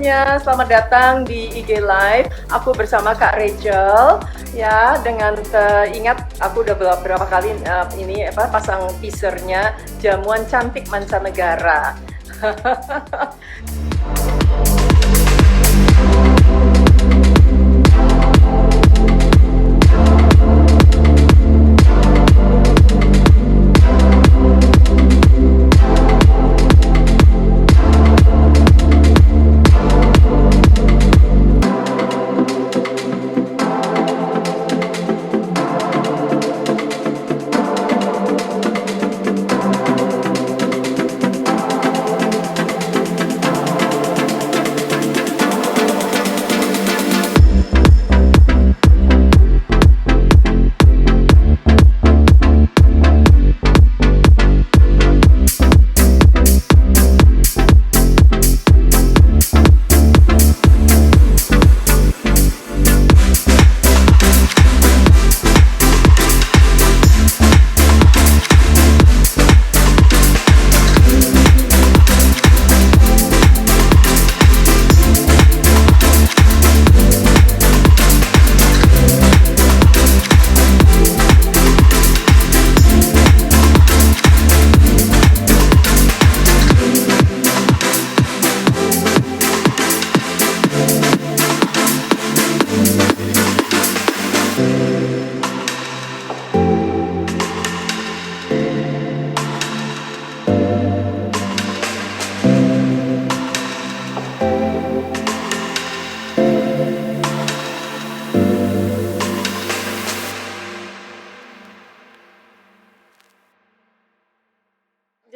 semuanya, selamat datang di IG Live. Aku bersama Kak Rachel, ya. Dengan ingat aku udah beberapa kali pasang teasernya jamuan cantik mancanegara.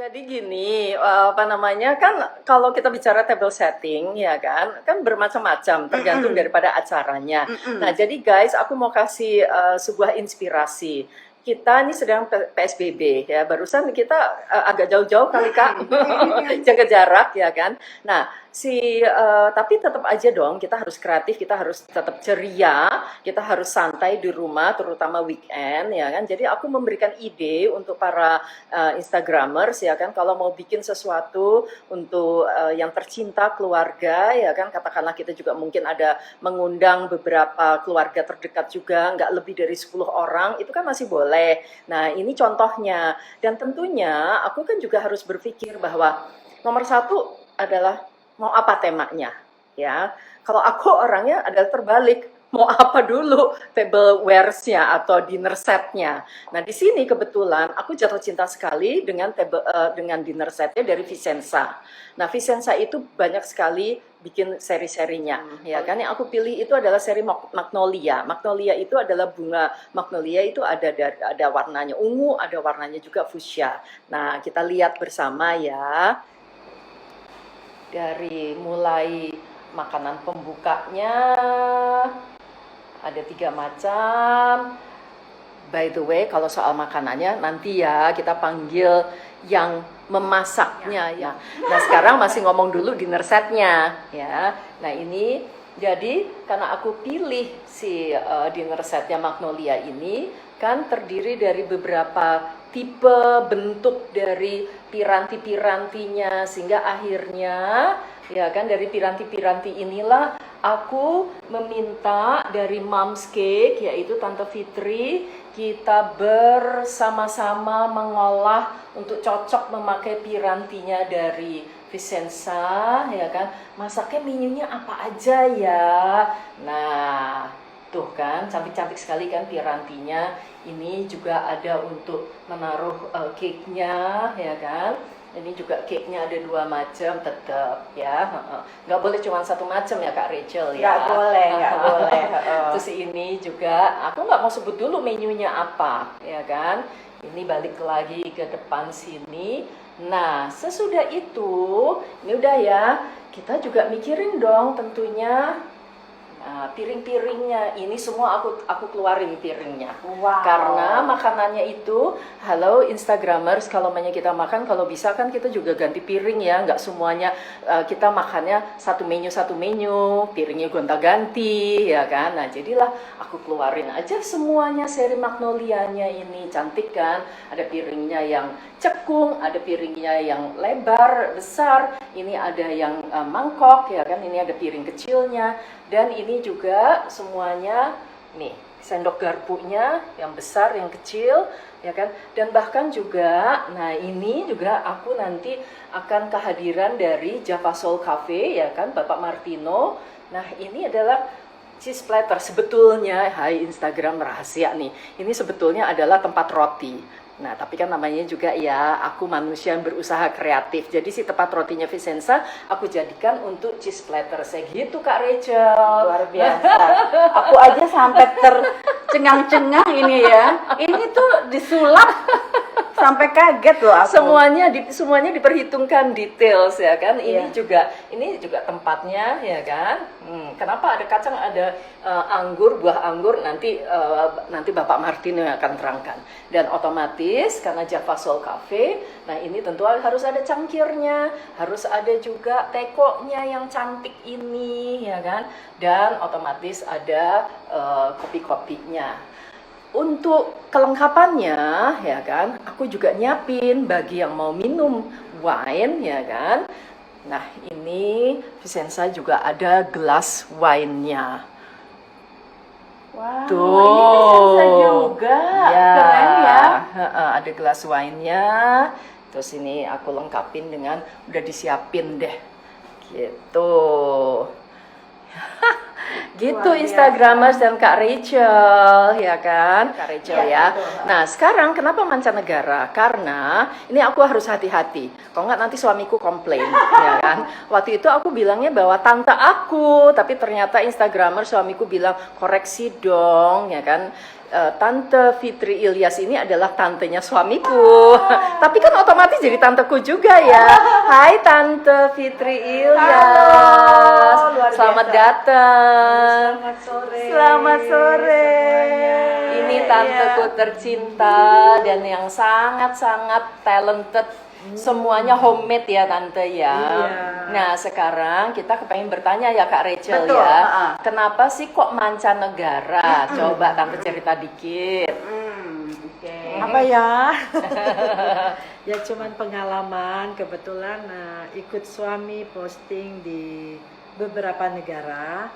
Jadi gini, kan kalau kita bicara table setting ya kan bermacam-macam tergantung daripada acaranya. Nah, jadi guys, aku mau kasih sebuah inspirasi. Kita ini sedang PSBB ya, barusan kita agak jauh-jauh kali Kak, jaga jarak ya kan. Nah, tapi tetap aja dong kita harus kreatif, kita harus tetap ceria, kita harus santai di rumah, terutama weekend ya kan. Jadi aku memberikan ide untuk para Instagramers ya kan, kalau mau bikin sesuatu untuk yang tercinta keluarga ya kan, katakanlah kita juga mungkin ada mengundang beberapa keluarga terdekat juga, nggak lebih dari 10 orang, itu kan masih boleh. Nah, ini contohnya. Dan tentunya aku kan juga harus berpikir bahwa nomor satu adalah mau apa temanya, ya. Kalau aku orangnya adalah terbalik, mau apa dulu tableware-nya atau dinner set-nya. Nah, di sini kebetulan aku jatuh cinta sekali dengan dengan dinner set-nya dari Vicenza. Nah, Vicenza itu banyak sekali bikin seri-serinya, ya kan. Yang aku pilih itu adalah seri Magnolia. Magnolia itu adalah bunga magnolia, itu ada warnanya ungu, ada warnanya juga fuchsia. Nah, kita lihat bersama ya. Dari mulai makanan pembukanya, ada 3 macam. By the way, kalau soal makanannya nanti ya kita panggil yang memasaknya ya. Nah, sekarang masih ngomong dulu dinner setnya ya. Nah, ini jadi karena aku pilih si dinner setnya Magnolia ini kan terdiri dari beberapa tipe bentuk dari piranti-pirantinya, sehingga akhirnya ya kan dari piranti-piranti inilah aku meminta dari Mom's Cake, yaitu Tante Fitri, kita bersama-sama mengolah untuk cocok memakai pirantinya dari Vicenza, ya kan. Masaknya menunya apa aja ya. Nah, tuh kan cantik-cantik sekali kan pirantinya. Ini juga ada untuk menaruh cake-nya, ya kan. Ini juga cake-nya ada 2 macam tetap ya. Nggak boleh cuma 1 macam ya Kak Rachel ya. Nggak boleh, nggak boleh. Terus ini juga aku nggak mau sebut dulu menunya apa ya kan. Ini balik lagi ke depan sini. Nah, sesudah itu ini udah ya, kita juga mikirin dong tentunya Nah, piring-piringnya ini semua aku keluarin piringnya. Wow. Karena makanannya itu, halo Instagramers, kalau banyak kita makan, kalau bisa kan kita juga ganti piring ya, nggak semuanya kita makannya satu menu, piringnya gonta-ganti, ya kan? Nah, jadilah aku keluarin aja semuanya seri Magnolianya ini, cantik kan? Ada piringnya yang cekung, ada piringnya yang lebar, besar, ini ada yang mangkok, ya kan? Ini ada piring kecilnya. Dan ini juga semuanya nih sendok garpunya yang besar, yang kecil, ya kan? Dan bahkan juga, nah ini juga aku nanti akan kehadiran dari Java Soul Cafe, ya kan, Bapak Martino. Nah ini adalah cheese platter. Sebetulnya, hai Instagram rahasia nih, ini sebetulnya adalah tempat roti. Nah, tapi kan namanya juga ya, aku manusia yang berusaha kreatif. Jadi si tempat rotinya Vicenza, aku jadikan untuk cheese platter. Saya gitu Kak Rachel. Luar biasa. Aku aja sampai tercengang-cengang ini ya. Ini tuh disulap sampai kaget loh aku. Semuanya diperhitungkan details ya kan. Iya. Ini juga tempatnya ya kan. Kenapa ada kacang, ada anggur, buah anggur, nanti Bapak Martino yang akan terangkan. Dan otomatis karena Java Soul Cafe, nah ini tentu harus ada cangkirnya, harus ada juga tekonya yang cantik ini ya kan. Dan otomatis ada kopi-kopinya. Untuk kelengkapannya ya kan, aku juga nyiapin bagi yang mau minum wine ya kan. Nah ini Vicenza juga ada gelas wine-nya. Wow, Tuh, ini Vicenza juga. ya, Keren ya. ada gelas wine-nya. Terus ini aku lengkapin dengan udah disiapin deh, gitu. Gitu Luar biasa. Instagramers dan Kak Rachel ya kan, Kak Rachel Iya, ya. betul. Nah sekarang kenapa mancanegara? Karena ini aku harus hati-hati. Kalau nggak nanti suamiku komplain ya kan. Waktu itu aku bilangnya bahwa tante aku, tapi ternyata Instagramer suamiku bilang koreksi dong ya kan. Tante Fitri Ilyas ini adalah tantenya suamiku. Tapi kan otomatis jadi tanteku juga ya. Hai Tante Fitri Ilyas. Halo, luar Selamat biasa. datang. Selamat sore. Selamat sore. semuanya. Ini tanteku tercinta dan yang sangat-sangat talented. Semuanya homemade ya tante ya. Iya. Nah sekarang kita kepengen bertanya ya Kak Rachel Betul, ya. Kenapa sih kok mancanegara? Coba tante cerita dikit. Oke. Apa ya? Ya cuman pengalaman, kebetulan ikut suami posting di beberapa negara.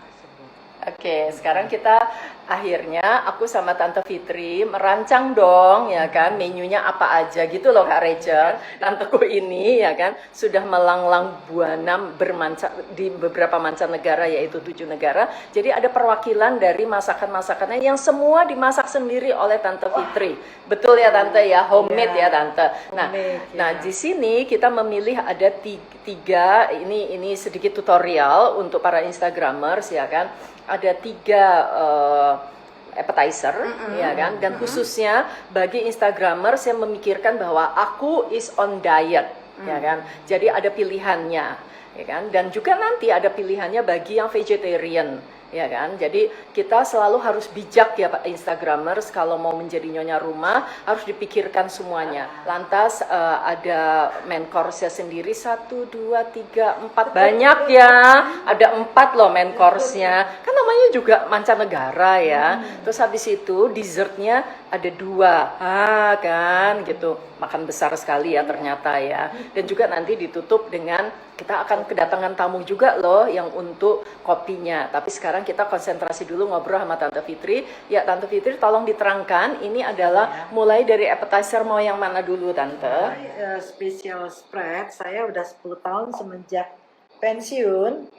Oke, sekarang kita akhirnya aku sama Tante Fitri merancang dong ya kan menunya apa aja gitu loh Kak Rachel. Tanteku ini ya kan sudah melanglang buana di beberapa mancanegara yaitu 7 negara. Jadi ada perwakilan dari masakan-masakannya yang semua dimasak sendiri oleh Tante Fitri. Betul ya Tante ya, homemade ya Tante. Nah, Homemade, nah ya. di sini kita memilih ada tiga ini sedikit tutorial untuk para Instagramers ya kan. Ada 3 appetizer ya kan, dan khususnya bagi Instagramers yang memikirkan bahwa aku is on diet ya kan, jadi ada pilihannya ya kan, dan juga nanti ada pilihannya bagi yang vegetarian ya kan. Jadi kita selalu harus bijak ya Pak Instagramers, kalau mau menjadi nyonya rumah harus dipikirkan semuanya. Lantas ada main course-nya sendiri 1, 2, 3, 4 banyak ya, ada 4 loh main course-nya, kan namanya juga mancanegara ya. Terus habis itu dessertnya ada 2 kan gitu, makan besar sekali ya ternyata ya. Dan juga nanti ditutup dengan kita akan kedatangan tamu juga loh yang untuk kopinya. Tapi sekarang kita konsentrasi dulu ngobrol sama Tante Fitri. Ya Tante Fitri tolong diterangkan ini adalah mulai dari appetizer mau yang mana dulu Tante? Special spread saya udah 10 tahun semenjak pensiun.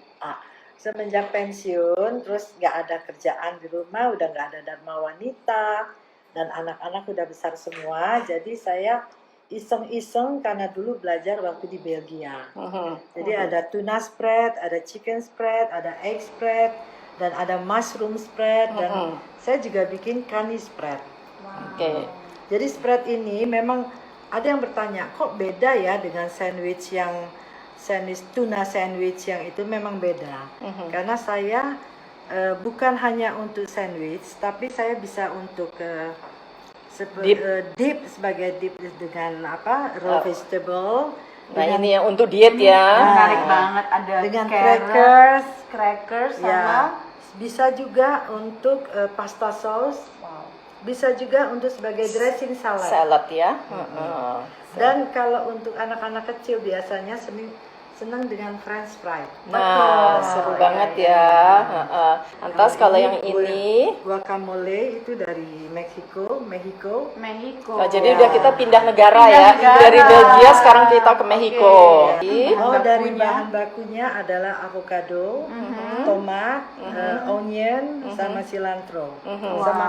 Semenjak pensiun terus nggak ada kerjaan di rumah, udah nggak ada dharma wanita dan anak-anak udah besar semua. Jadi saya iseng-iseng karena dulu belajar waktu di Belgia. Jadi ada tuna spread, ada chicken spread, ada egg spread, dan ada mushroom spread, dan saya juga bikin kani spread. Oke. Jadi spread ini memang ada yang bertanya, kok beda ya dengan sandwich tuna sandwich yang itu memang beda. Karena saya bukan hanya untuk sandwich, tapi saya bisa untuk Dip. dip sebagai dip dengan apa raw vegetable. Nah, dengan, ini yang untuk diet ya. Menarik banget, ada dengan carrot, crackers, crackers sama ya. Bisa juga untuk pasta sauce, bisa juga untuk sebagai dressing salad. Salad ya. Heeh. Dan kalau untuk anak-anak kecil biasanya senang dengan French fry. Nah, Betul. seru Iya, banget iya, ya. Heeh. Lantas kalau yang ini, guacamole itu dari Mexico. Mexico. oh, jadi Ya. udah kita pindah negara Pindah ya. negara. Dari Belgia sekarang kita ke Mexico. Oke. Oh, Bahan dari bakunya. bahan bakunya adalah avocado, tomat, onion, sama cilantro, sama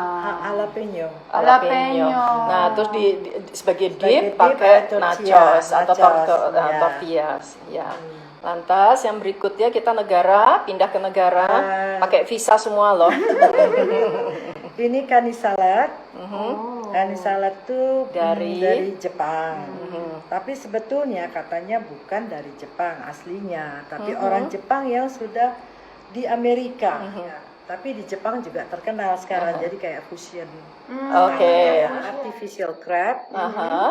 jalapeno. Jalapeno. Jalapeno. Nah, terus sebagai Sebagai dip dip, pakai tortilla, nachos atau nachos, ya. tortillas. Ya. Lantas yang berikutnya kita pindah ke negara, pakai visa semua loh. Ini kani salad. Oh. Kani salad tuh Dari Jepang. Tapi sebetulnya katanya bukan dari Jepang aslinya, tapi orang Jepang yang sudah di Amerika. Ya. Tapi di Jepang juga terkenal sekarang, jadi kayak fusion. Oke. Artificial crab.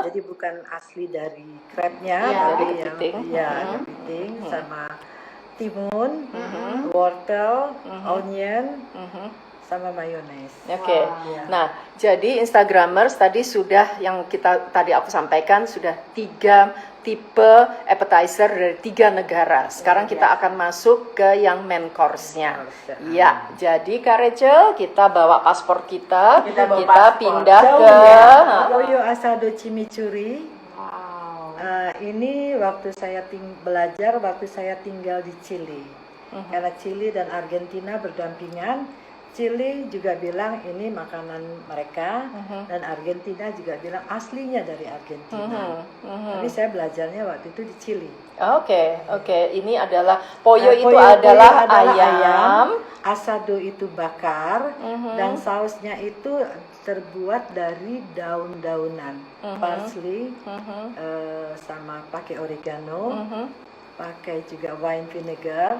Jadi bukan asli dari crabnya, Ya, tapi dari kepiting. kepiting sama timun, wortel, onion, sama mayones. Oke. Wah. Nah, jadi Instagramers tadi sudah yang tadi aku sampaikan sudah 3 tipe appetizer dari 3 negara. Sekarang kita akan masuk ke yang main course-nya. Ya, jadi Kak Rachel, kita bawa paspor kita, Kita bawa kita paspor. pindah Jauh ke ya, Pollo Asado Chimichurri. Wow. Ini waktu saya belajar waktu saya tinggal di Chili. Karena Chili dan Argentina berdampingan. Chili juga bilang ini makanan mereka, dan Argentina juga bilang aslinya dari Argentina. Tapi saya belajarnya waktu itu di Chili. Oke. Ini adalah pollo itu Pollo adalah ayam. asado itu bakar, dan sausnya itu terbuat dari daun-daunan, parsley, sama pakai oregano, pakai juga wine vinegar,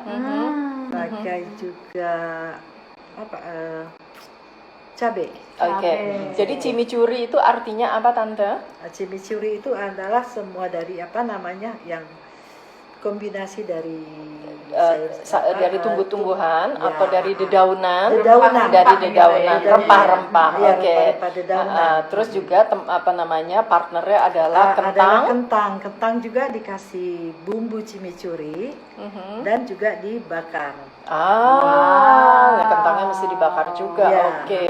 pakai juga cabai. Oke. Jadi chimichurri itu artinya apa, Tante? Chimichurri itu adalah semua dari yang kombinasi dari Dari tumbuh-tumbuhan ya, atau dari dedaunan, Dedaunan. dari dedaunan, Dari rempah-rempah. ya, Oke. rempah-rempah dedaunan. Terus juga partnernya adalah adalah kentang. kentang juga dikasih bumbu chimichurri dan juga dibakar. Kentangnya mesti dibakar juga. Ya. Oke.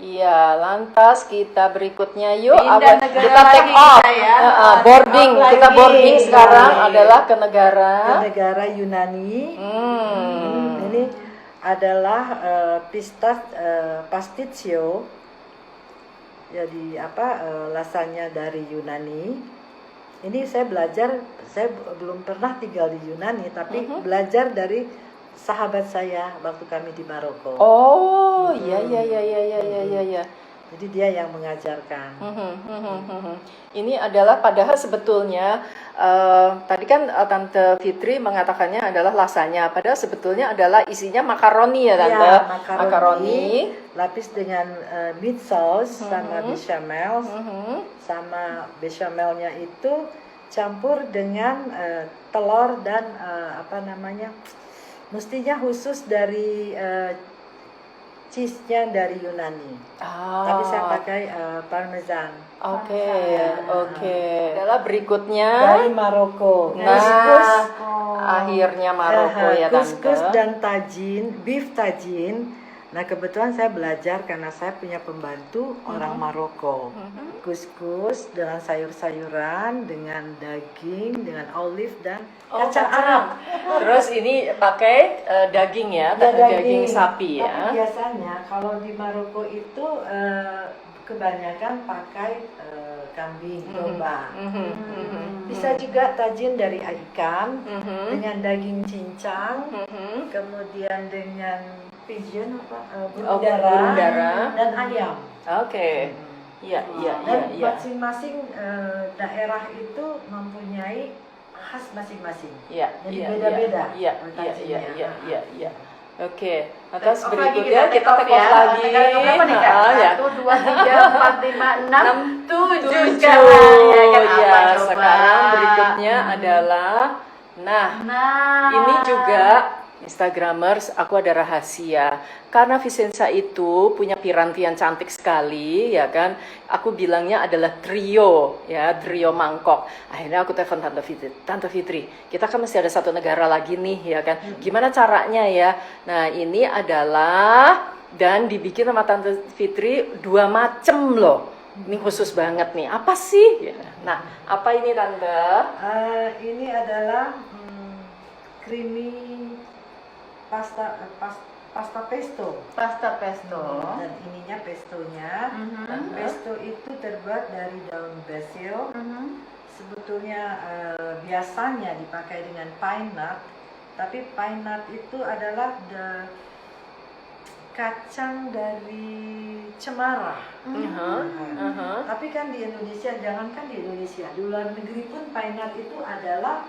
Iya, lantas kita berikutnya yuk Pindah negara kita take lagi off. kita ya. Boarding. Off Kita lagi. boarding sekarang Boarding. adalah ke negara. Negara Yunani. Hmm. Ini adalah pasticcio. Jadi lasagna dari Yunani. Ini saya belum pernah tinggal di Yunani, tapi belajar dari sahabat saya waktu kami di Maroko. Oh, iya. Jadi dia yang mengajarkan. Ini adalah padahal sebetulnya tadi kan Tante Fitri mengatakannya adalah lasanya, padahal sebetulnya adalah isinya makaroni ya Tante. Ya, Makaroni. lapis dengan meat sauce sama bechamel, sama bechamelnya itu campur dengan telur dan mestinya khusus dari cheese-nya dari Yunani. Tapi saya pakai parmesan. Oke. Adalah berikutnya Dari Maroko. Nah, akhirnya Maroko ya Tante. Kuskus dan tajin, beef tajin. Nah, kebetulan saya belajar karena saya punya pembantu orang Maroko. Kuskus dengan sayur-sayuran, dengan daging, dengan olive dan kacang Arab. Terus ini pakai daging ya, daging sapi ya. Tapi biasanya kalau di Maroko itu kebanyakan pakai kambing, domba. Bisa juga tajin dari ikan dengan daging cincang, kemudian dengan pigeon burung dara dan ayam. Oke. Iya. Dan masing-masing daerah itu mempunyai khas masing-masing. Iya. Jadi beda-beda. Iya. tajinnya. Oke, atas Take off lagi, berikutnya kita take off take off ya. lagi. Take off berapa nih, Kak? Ya. 1, 2, 3, 4, 5, 6, 7 7. sekarang. Ya, kan? Ya, Apa coba? sekarang berikutnya adalah, nah, Nah, ini juga Instagramers, aku ada rahasia. Karena Vicenza itu punya piranti yang cantik sekali, ya kan? Aku bilangnya adalah trio, ya, trio mangkok. Akhirnya aku telepon Tante Fitri. Tante Fitri, kita kan masih ada satu negara lagi nih, ya kan? Gimana caranya ya? Nah, ini adalah dan dibikin sama Tante Fitri 2 macem loh. Ini khusus banget nih. Apa sih? Ya. Nah, apa ini Tante? Ini adalah creamy pasta pesto. pasta pesto. Dan ininya pestonya. Mhm. Pesto itu terbuat dari daun basil. Mhm. Sebetulnya biasanya dipakai dengan pine nut, tapi pine nut itu adalah kacang dari cemara. Tapi kan di Indonesia, jangankan di Indonesia, di luar negeri pun pine nut itu adalah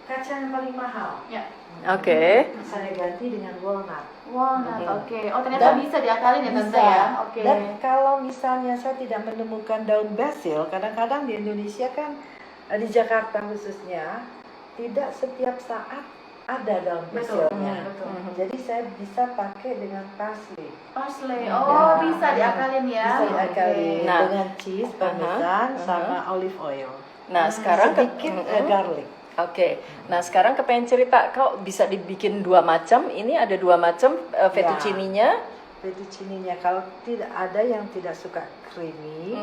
kacang yang paling mahal. Ya. Oke. Saya ganti dengan walnut. Walnut, oke. Oh, ternyata Dan bisa diakalin ya Tante Bisa. ya. Oke. Dan kalau misalnya saya tidak menemukan daun basil, kadang-kadang di Indonesia kan, di Jakarta khususnya, tidak setiap saat ada daun Betul. basilnya. Betul. Jadi saya bisa pakai dengan parsley. Parsley. Oh, Ya. bisa diakalin ya. Bisa diakalin Nah. dengan cheese, parmesan, sama olive oil. Nah, sekarang Sedikit garlic. Oke, nah sekarang kepengen cerita, kau bisa dibikin 2 macam. Ini ada 2 macam fettuccine-nya. Fettuccine-nya kalau tidak ada yang tidak suka creamy,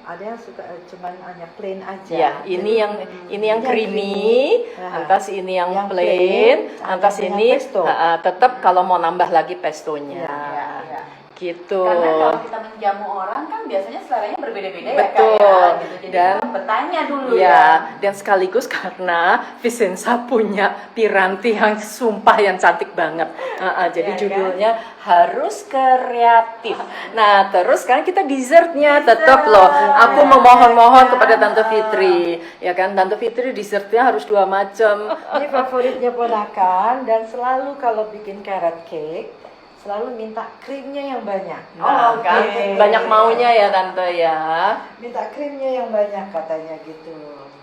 ada yang suka cuman hanya plain aja. Ya, ini yang creamy, antas ini yang plain, antas dengan ini pesto. tetap kalau mau nambah lagi pestonya. Ya, ya. Gitu. Karena kalau kita menjamu orang kan biasanya seleranya berbeda-beda ya Kak Betul. ya. Gitu. Jadi Dan- kita bertanya dulu Ya, ya. dan sekaligus karena Vicenza punya piranti yang sumpah yang cantik banget. Jadi Ya, judulnya harus kreatif. Nah, terus sekarang kita dessertnya tetap loh. Aku memohon-mohon kepada Tante Fitri, ya kan? Tante Fitri dessertnya harus 2 macam. Ini favoritnya ponakan dan selalu kalau bikin carrot cake selalu minta krimnya yang banyak. Nah, oke. kan banyak maunya ya Tante ya. Minta krimnya yang banyak katanya gitu.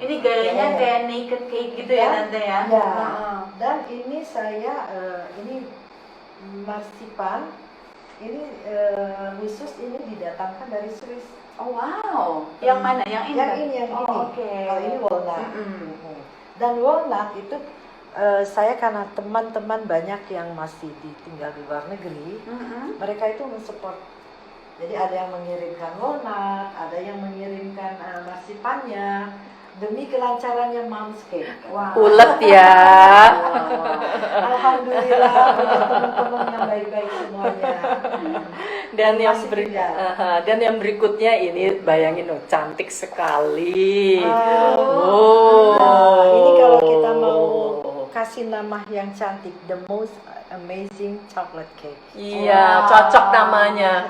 Ini gayanya Ya. kayak naked cake gitu ya Tante ya. Ya. Heeh. Dan ini saya ini marsipan. Ini khusus ini didatangkan dari Swiss. Oh wow. Yang mana? Yang ini? Yang kan? ini, yang Oh, ini. oke. Kalau ini walnut. Mm-mm. Dan walnut itu saya karena teman-teman banyak yang masih tinggal di luar negeri, Mm-mm. mereka itu mensupport. Jadi ada yang mengirimkan walnut, ada yang mengirimkan marsipannya demi kelancarannya mom's cake. Wow. Ulet ya. Alhamdulillah punya teman-teman yang baik-baik semuanya. Dan yang Masih tinggal. dan yang berikutnya ini bayangin loh, cantik sekali. Nah, ini kalau kita mau kasih nama yang cantik, the most amazing chocolate cake. Iya, cocok namanya.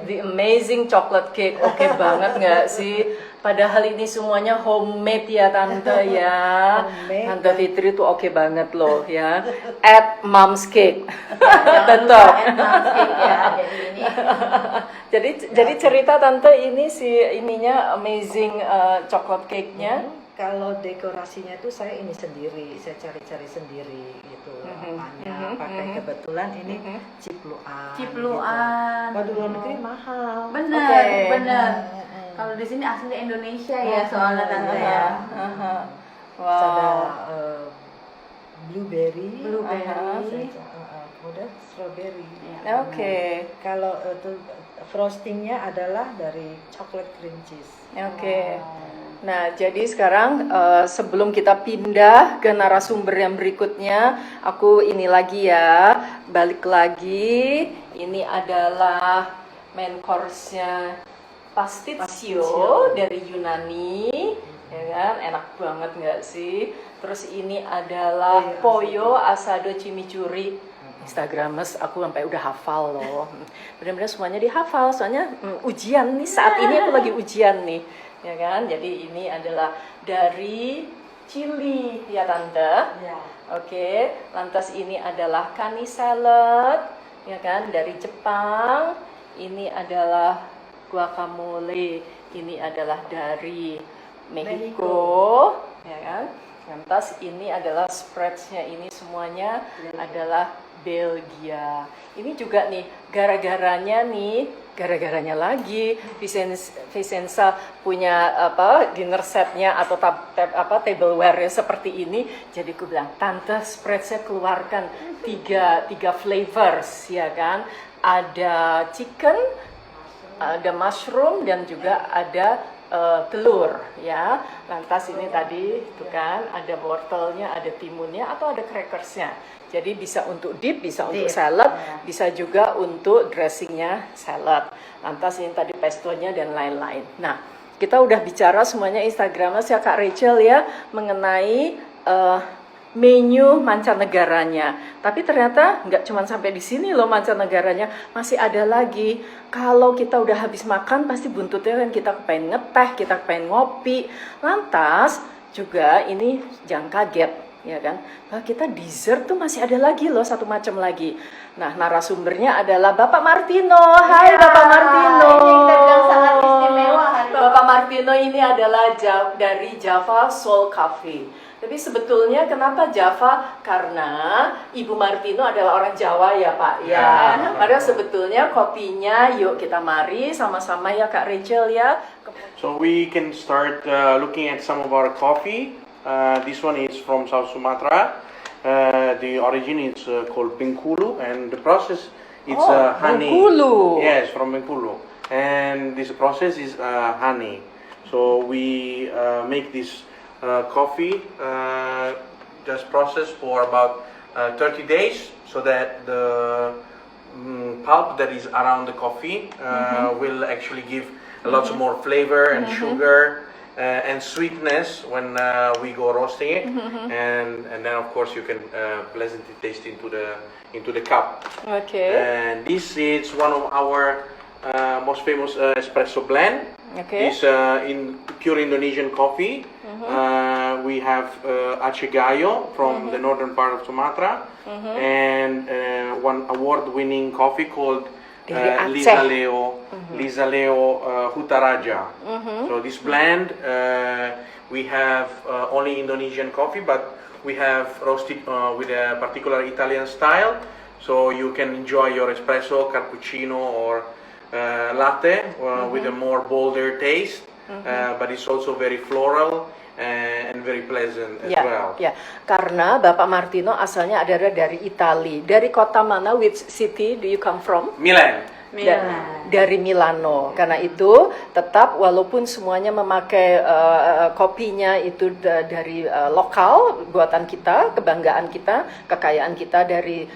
The Amazing Chocolate Cake. Oke banget nggak sih? Padahal ini semuanya homemade ya Tante ya. Homemade. Tante Fitri tuh oke banget loh ya. At Mom's Cake. Jangan lupa Tetap. add mom's cake ya. Jadi ini. Jadi cerita Tante ini si ininya Amazing Chocolate Cake-nya. Kalau dekorasinya itu saya ini sendiri, saya cari-cari sendiri gitu apanya. Pakai kebetulan ini cipluan. Cipluan. Kalau di luar negeri mahal. Bener, Oke. bener. Mm-mm. Kalau di sini asli Indonesia ya soalnya Tante ya. Terus ada Wow. blueberry, Blueberry. kemudian strawberry. Oke. Kalau frostingnya adalah dari chocolate cream cheese. Oke. Nah, jadi sekarang sebelum kita pindah ke narasumber yang berikutnya, aku ini lagi ya, balik lagi. Ini adalah main course-nya pasticcio dari Yunani, ya kan? Enak banget nggak sih? Terus ini adalah pollo asado chimichurri. Instagramers aku sampai udah hafal loh. Benar-benar semuanya dihafal, soalnya ujian nih, saat ini aku lagi ujian nih. Ya kan, jadi ini adalah dari chili ya Tante. Ya. Oke, lantas ini adalah kani salad, ya kan, dari Jepang. Ini adalah guacamole, ini adalah dari Meksiko, ya kan. Lantas ini adalah spreads-nya, ini semuanya adalah Belgia. Ini juga nih, gara-garanya lagi, Vicenza punya dinner setnya atau tableware-nya seperti ini. Jadi aku bilang, Tante spreads-nya keluarkan tiga flavors, ya kan. Ada chicken, ada mushroom, dan juga ada telur, ya. Lantas ini tadi tuh kan ada wortelnya, ada timunnya atau ada crackersnya. Jadi bisa untuk dip, bisa untuk salad, bisa juga untuk dressingnya salad. Lantas ini tadi pestonya dan lain-lain. Nah, kita udah bicara semuanya Instagramnya ya Kak Rachel ya mengenai menu mancanegaranya. Tapi ternyata nggak cuma sampai di sini loh mancanegaranya, masih ada lagi. Kalau kita udah habis makan pasti buntutnya kan kita kepengen ngeteh, kita kepengen ngopi. Lantas juga ini jangan kaget, ya kan? Bahwa kita dessert tuh masih ada lagi loh, satu macam lagi. Nah, narasumbernya adalah Bapak Martino. Hai Bapak Martino. Ini kita bilang sangat istimewa hari ini. Bapak Martino ini adalah dari Java Soul Cafe. Tapi sebetulnya kenapa Java? Karena Ibu Martino adalah orang Jawa ya Pak ya. Padahal sebetulnya kopinya yuk kita mari sama-sama ya Kak Rachel ya. So we can start looking at some of our coffee. This one is from South Sumatra. The origin is called Bengkulu, and the process it's honey. Bengkulu. Yes, from Bengkulu, and this process is honey. So we make this coffee just processed for about 30 days, so that the pulp that is around the coffee will actually give lots more flavor and sugar. And sweetness when we go roasting it, and then of course you can pleasantly taste into the cup. Okay. And this is one of our most famous espresso blend. Okay. It's in pure Indonesian coffee. We have Aceh Gayo from the northern part of Sumatra, and one award-winning coffee called Dari Lisa Leo Hutaraja. So this blend, we have only Indonesian coffee, but we have roasted with a particular Italian style. So you can enjoy your espresso, cappuccino, or latte with a more bolder taste. But it's also very floral and very pleasant as well. Ya, karena Bapak Martino asalnya adalah dari Italia. Dari kota mana? Which city do you come from? Milan. Dari Milano. Karena itu tetap walaupun semuanya memakai kopinya itu dari lokal, buatan kita, kebanggaan kita, kekayaan kita dari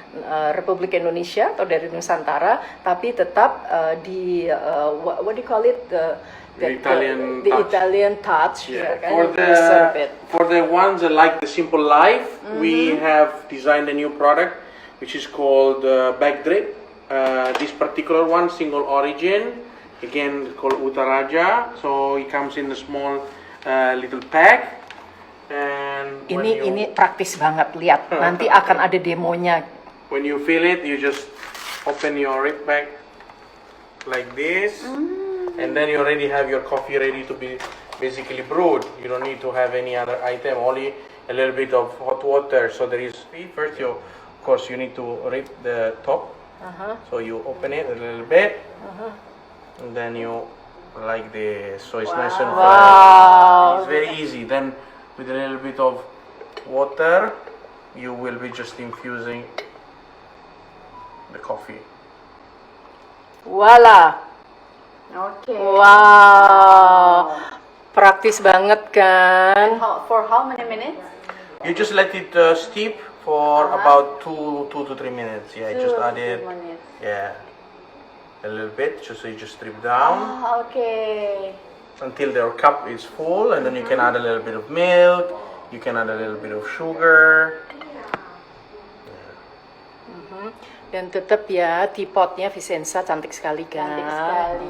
Republik Indonesia atau dari Nusantara, tapi tetap di what do you call it, The Italian touch. Yeah. Yeah, For the ones that like the simple life, we have designed a new product which is called Back Drip. This particular one, single origin, again called Utaraja. So it comes in a small little pack. And ini praktis banget, lihat. Nanti akan ada demonya. When you feel it, you just open your rip pack like this. And then you already have your coffee ready to be basically brewed. You don't need to have any other item, only a little bit of hot water. So there is, first of course you need to rip the top. So you open it a little bit, and then you like this. So it's nice and fresh. Wow. It's very easy. Then with a little bit of water, you will be just infusing the coffee. Voila. Oke. Wow, praktis banget kan? For how many minutes? You just let it steep for about 2 to 3 minutes. Yeah, just add it. Yeah, a little bit. So you just strip down Okay. until your cup is full, and then you can add a little bit of milk. You can add a little bit of sugar. Dan tetap ya, teapotnya Vicenza cantik sekali kan? Cantik sekali.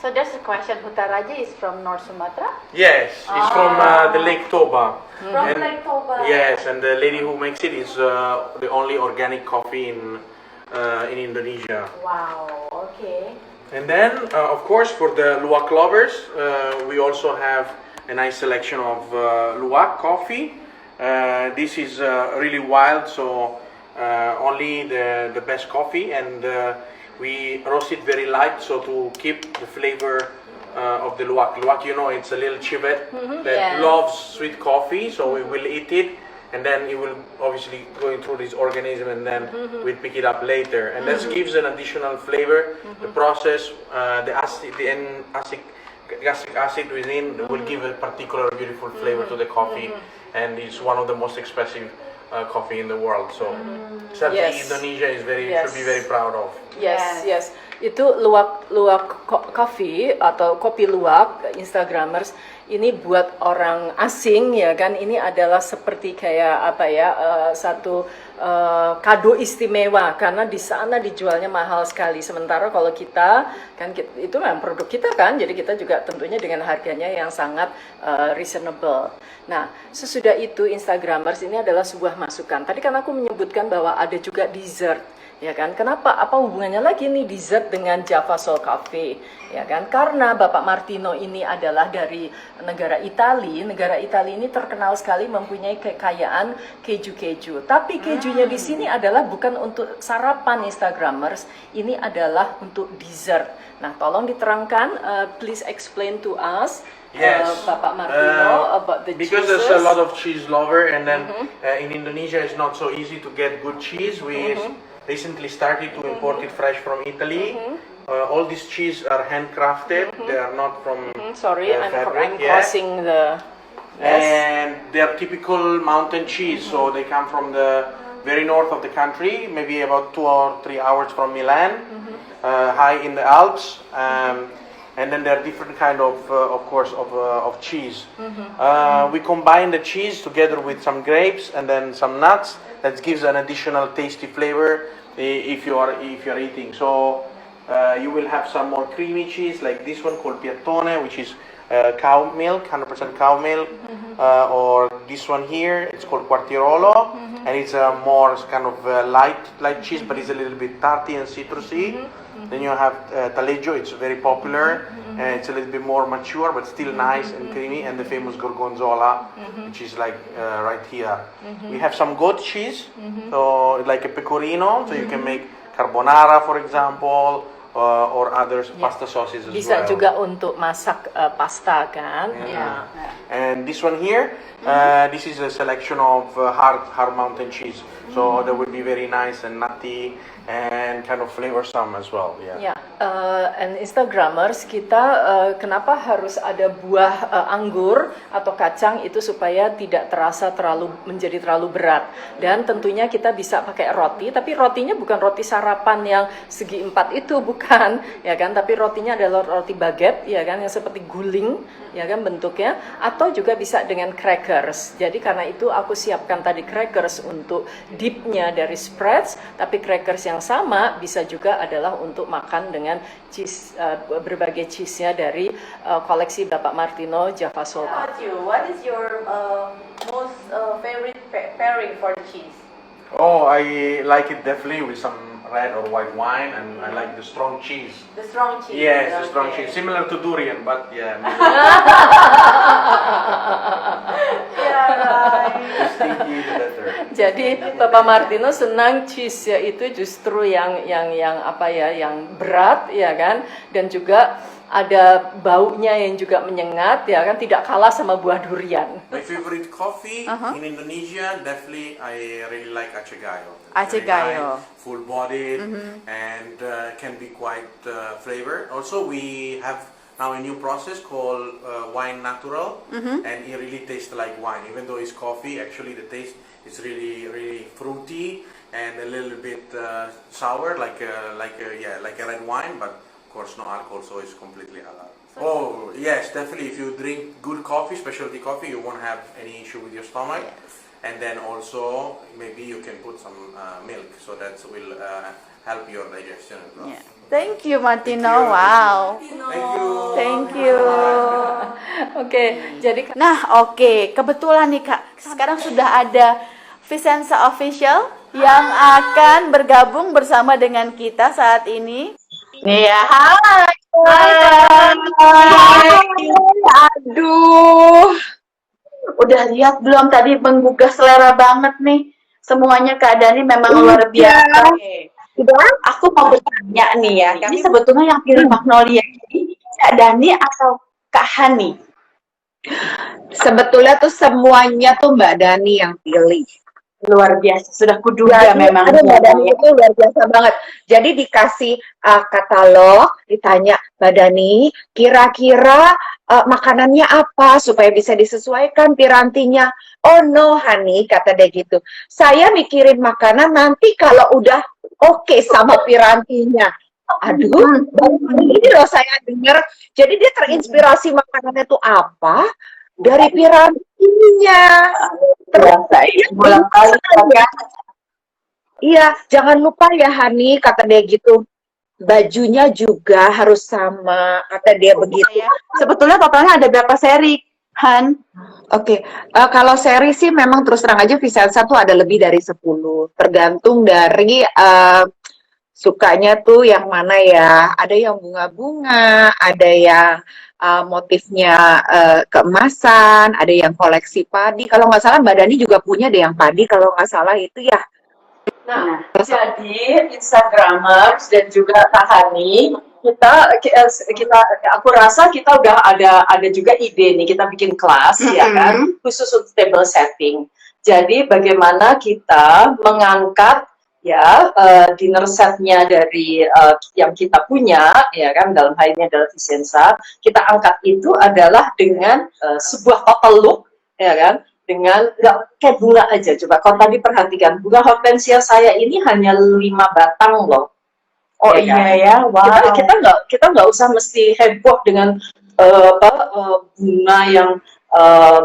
So there's a question, Hutaraja is from North Sumatra? Yes, it's from the Lake Toba. From And- Lake Toba. Yes, and the lady who makes it is the only organic coffee in Indonesia. Wow, okay. And then, of course, for the luwak lovers, we also have a nice selection of luwak coffee. This is really wild, so only the best coffee, and we roast it very light, so to keep the flavor of the luwak. Luwak, you know, it's a little civet that Yeah. loves sweet coffee, so we will eat it, and then it will obviously going through this organism, and then we pick it up later, and that gives an additional flavor. The process, the acid, gastric acid within will give a particular beautiful flavor to the coffee, and it's one of the most expensive coffee in the world. So something Yes. Indonesia is Yes. should be very proud of. Yes. Itu luwak coffee atau kopi luwak Instagramers ini buat orang asing ya kan, ini adalah seperti kayak apa ya, satu kado istimewa karena di sana dijualnya mahal sekali. Sementara kalau kita kan itu memang produk kita kan, jadi kita juga tentunya dengan harganya yang sangat reasonable. Nah, sesudah itu Instagramers ini adalah sebuah masukan. Tadi kan aku menyebutkan bahwa ada juga dessert. Ya kan? Kenapa? Apa hubungannya lagi nih dessert dengan Java Soul Cafe? Ya kan? Karena Bapak Martino ini adalah dari negara Italia. Negara Italia ini terkenal sekali mempunyai kekayaan keju-keju. Tapi kejunya di sini adalah bukan untuk sarapan Instagramers, ini adalah untuk dessert. Nah, tolong diterangkan, please explain to us. Yes, Bapak Martino about the because cheeses. there's a lot of cheese lover, and then in Indonesia it's not so easy to get good cheese. We recently started to import it fresh from Italy. All these cheese are handcrafted. They are not from Sorry, I'm fabric, crossing the. and they are typical mountain cheese. So they come from the very north of the country, maybe about 2 or 3 hours from Milan, high in the Alps. And then there are different kind of course, of cheese. We combine the cheese together with some grapes and then some nuts. That gives an additional tasty flavor if you are eating. So you will have some more creamy cheese like this one called Piattone, which is cow milk, 100% cow milk, or this one here, it's called Quartirolo, and it's a more kind of light cheese, but it's a little bit tarty and citrusy. Then you have Taleggio, it's very popular, and it's a little bit more mature, but still nice and creamy, and the famous Gorgonzola, which is like right here. We have some goat cheese, so like a pecorino, so you can make carbonara, for example, or other pasta sauces as Bisa well. juga untuk masak pasta kan? Yeah. And this one here, this is a selection of hard mountain cheese. So that would be very nice and nutty and kind of flavorsome as well. Yeah. Ya, and Instagramers kita kenapa harus ada buah anggur atau kacang itu supaya tidak terasa menjadi terlalu berat, dan tentunya kita bisa pakai roti, tapi rotinya bukan roti sarapan yang segi 4 itu bukan, ya kan, tapi rotinya adalah roti baguette, ya kan, yang seperti guling, ya kan bentuknya, atau juga bisa dengan crackers. Jadi karena itu aku siapkan tadi crackers untuk dipnya dari spreads, tapi crackers yang sama bisa juga adalah untuk makan dengan cheese, berbagai cheese-nya dari koleksi Bapak Martino Java Soul. What is your most favorite pairing for the cheese? Oh, I like it definitely with some red or white wine, and I like the strong cheese. The strong cheese. Yes, the strong okay. cheese, similar to durian, but yeah, Yeah, right. the stinky the better. Jadi Bapak Martino senang cheese ya itu justru yang apa ya, yang berat ya kan, dan juga ada baunya yang juga menyengat ya kan, tidak kalah sama buah durian. My favorite coffee in Indonesia, definitely I really like Aceh Gayo. It's Aceh very Gayo. nice, full-bodied, and can be quite flavored. Also, we have now a new process called wine natural, and it really tastes like wine. Even though it's coffee, actually the taste is really fruity and a little bit sour, like a red wine, but of course no alcohol, so it's completely halal. Oh yes, definitely. If you drink good coffee, specialty coffee, you won't have any issue with your stomach. and then also maybe you can put some milk, so that will help your digestion as well. Yeah. Thank you, Martino. Thank you. Wow. Thank you. Thank you. Oke, jadi Nah, oke. Kebetulan nih, Kak. Sekarang sudah ada Vicenza Official yang akan bergabung bersama dengan kita saat ini. Iya, hai. Aduh. Udah lihat belum tadi menggugah selera banget nih. Semuanya keadaannya memang luar biasa. Aku mau bertanya nih ya, ini sebetulnya yang pilih Magnolia ini Kak Dani atau Kak Hani? Sebetulnya tuh semuanya tuh Mbak Dani yang pilih. Luar biasa, sudah kuduga Jadi, memang. aduh, Mbak Dani itu luar biasa banget. Jadi dikasih katalog, ditanya Mbak Dani, kira-kira makanannya apa supaya bisa disesuaikan pirantinya. Oh no, Hani, kata dia gitu. Saya mikirin makanan nanti kalau udah oke sama pirantinya. Aduh, baru ini loh saya dengar. Jadi dia terinspirasi makanannya tuh apa dari pirantinya. Terus Bolak kali ya. Iya, jangan lupa ya Hani, kata dia gitu. Bajunya juga harus sama, kata dia begitu. ya. Sebetulnya totalnya ada berapa seri, Han? Oke, kalau seri sih memang terus terang aja Vicenza tuh ada lebih dari 10. Tergantung dari sukanya tuh yang mana ya. Ada yang bunga-bunga, ada yang motifnya keemasan, ada yang koleksi padi. Kalau nggak salah Mbak Dani juga punya deh yang padi, kalau nggak salah itu ya. Nah, jadi Instagramers dan juga Kak Hani, aku rasa kita udah ada juga ide nih, kita bikin kelas ya kan, khusus untuk table setting. Jadi bagaimana kita mengangkat ya dinner setnya dari yang kita punya ya kan, dalam hal ini adalah Vicenza, kita angkat itu adalah dengan sebuah total look ya kan, dengan nggak kayak bunga aja. Coba kalau tadi perhatikan, bunga hortensia saya ini hanya 5 batang loh. Oh ya kan? iya ya, wow. Kita nggak usah mesti heboh dengan bunga yang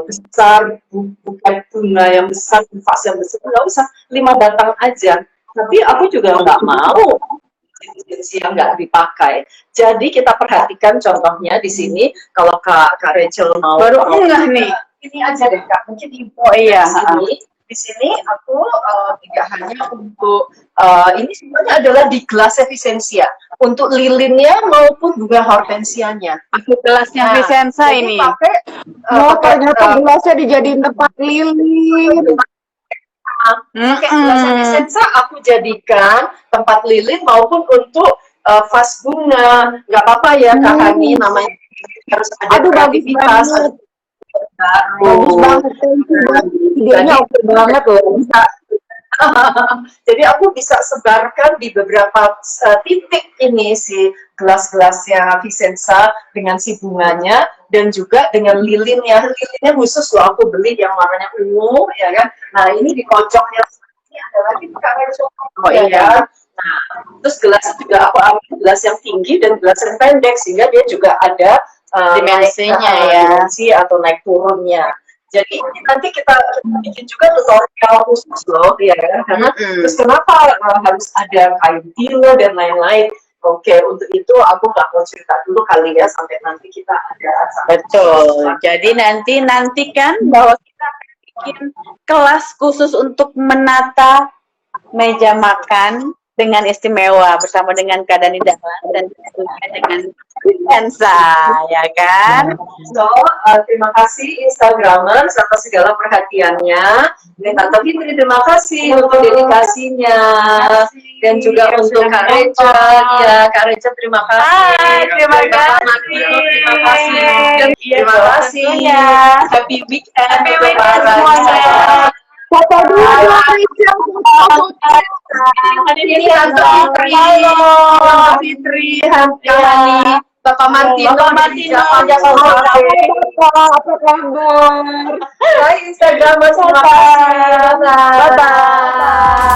besar, bukan bunga yang besar, vas yang besar, nggak usah, 5 batang aja. Tapi aku juga nggak mau jenis yang nggak dipakai. Jadi kita perhatikan contohnya di sini, kalau Kak Rachel mau. Baru enggak nih. Ini aja deh Kak, mungkin di di sini aku tidak hanya untuk ini sebenarnya adalah di gelas Vicenza untuk lilinnya maupun bunga hortensianya. Aku gelasnya Vicenza ini. Pakai Ternyata gelasnya dijadiin tempat lilin. pakai gelasnya Vicenza aku jadikan tempat lilin maupun untuk vas bunga. Nggak apa-apa ya Kak Hani, namanya harus ada kreativitas. Bagus banget, idenya oke banget loh. Jadi aku bisa sebarkan di beberapa titik ini si gelas-gelasnya Vicenza dengan si bunganya dan juga dengan lilinnya. Lilinnya khusus loh aku beli yang warnanya ungu ya kan. Nah ini di pojoknya ini ada lagi ya. Nah terus gelas juga aku ambil gelas yang tinggi dan gelas yang pendek sehingga dia juga ada dimensinya ya, dimensi atau naik turunnya. Jadi nanti kita bikin juga tutorial khusus loh, ya kan? Karena terus kenapa harus ada kain tilo dan lain-lain? Oke, untuk itu aku nggak mau cerita dulu kali ya, sampai nanti kita ada. Betul. Jadi nantikan bahwa kita akan bikin kelas khusus untuk menata meja makan dengan istimewa bersama dengan Kak Dani Dahlan dan tentunya dengan Vicenza, ya kan? So, terima kasih Instagramers atas segala perhatiannya. Dan Tante Fitri terima kasih untuk dedikasinya. Dan juga untuk Kak Reca. Ya, Kak Reca terima kasih. Hai, terima kasih. Terima kasih. Dan terima kasih. Happy weekend. Happy weekend semuanya. Foto dulu, Ini Tante Fitri. Tante Fitri, Hani. Bapak Martino, apa kabar? Hai Instagram, terima kasih. Bye-bye.